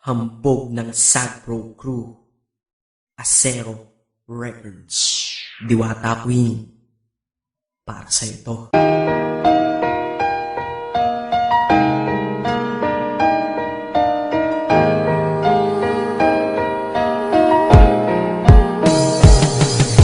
Hambog ng Sagpro Crew, Acero Records, Diwata Queen, para sa ito.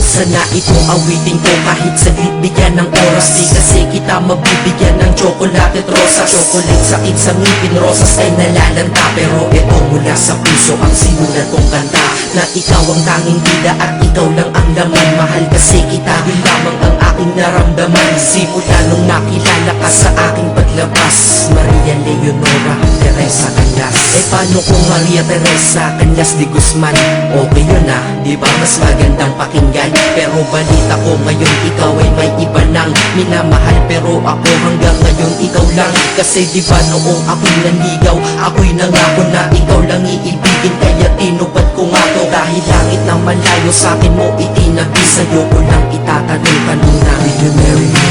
Sana ito awitin ko kahit saglit bigyan ng oras. Di kasi kita mabibigyan ng tsokolate at rosas. Chocolate sakit sa ngipin, rosas ay nalalanta. Pero ito mula sa puso ang sinulat kong kanta, na ikaw ang tanging bida at ikaw lang ang laman. Mahal kasi kita, yun lamang ang aking naramdaman. Simula nung nakilala ka sa aking paglabas, Maria Leonora Teresa Canlas. Paano kung Maria Teresa Canlas de Guzman? Okay yun ah, di ba mas magandang pakinggan? Pero balita ko ngayon ikaw ay may iba nang minamahal. Pero ako hanggang ngayon ikaw lang. Kasi di ba noong ako'y nanligaw, ako'y nangako na ikaw lang iibigin. Kaya tinupad ko nga to, dahil langit na malayo sa akin mo itinabi. Sa'yo ko lang itatanong na, will you marry me?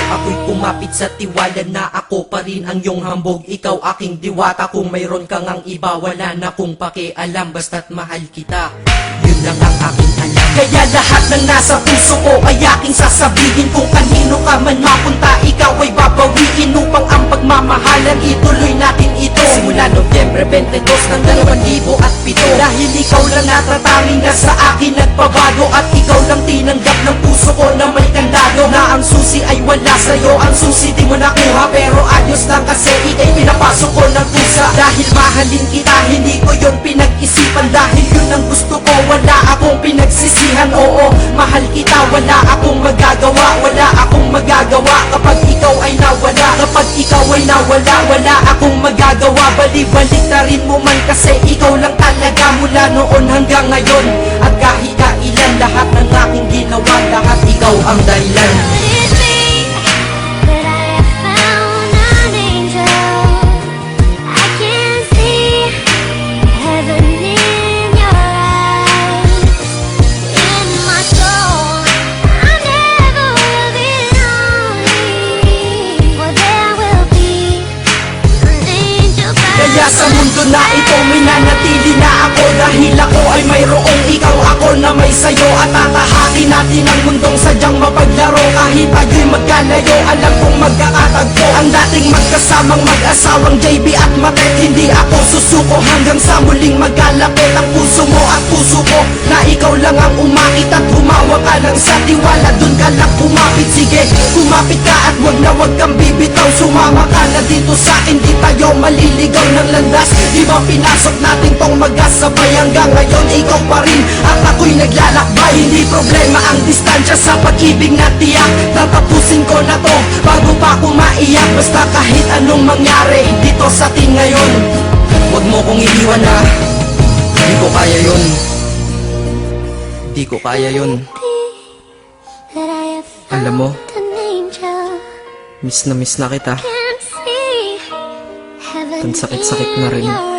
Ako'y kumapit sa tiwala na ako pa rin ang iyong hambog. Ikaw aking diwata, kung mayroon kang ang iba, wala na kong pakialam, basta't mahal kita, yun lang ang aking alam. Kaya lahat ng nasa puso ko ay aking sasabihin. Kung kanino ka man mapunta, ikaw ay babawiin, upang ang pagmamahalan ituloy natin ito. Simula Nobyembre 22 ng 2007, dahil ikaw lang natatanging na sa akin nagbabago. At ikaw lang tinanggap ng puso ko na may kandado, na ang susi ay wala sa'yo, ang susi di mo nakuha. Pero ayos lang kasi ikay pinapasok ko ng pusa. Dahil mahalin kita, hindi ko yun pinag-isipan. Dahil yun ang gusto ko, wala akong pinagsisihan. Oo, mahal kita, wala akong magagawa. Wala akong magagawa kapag ikaw ay nawala. Kapag ikaw ay nawala, wala akong magagawa. Balik-balik na rin mo man kasi ikaw lang talaga, mula noon hanggang ngayon. At kahit kailan, lahat ng aking ginawa, lahat ikaw ang dahilan. Kaya sa mundo na ito, minanatili na ako, dahil ako ay mayroong ikaw, ako na may sayo. At tatahakin natin ang mundong sadyang mapaglaro. Kahit tayo'y magkalayo, alam kong magkakatagpo. Ang dating magkasamang mag-asawang JB at Matet, hindi ako susuko hanggang sa muling magkalapit ang puso mo at puso ko. Na ikaw lang ang umakit at humawa ka lang sa tiwala, dun ka lang kumapit. Sige, kumapit ka at wag kang bibitaw. Sumama ka na dito sa akin, di tayo maliligaw ng landas. Di ba pinasok natin tong magkasabay, hanggang ngayon ikaw pa rin at ako'y naglalakbay. Hindi problema ang distansya sa pag-ibig na tiyak. Tatapusin ko na to bago pa ako maiyak. Basta kahit anong mangyari dito sa atin ngayon, wag mo kong iiwan na, di ko kaya yun. Di ko kaya yun. Alam mo, miss na kita. Ang sakit-sakit na rin.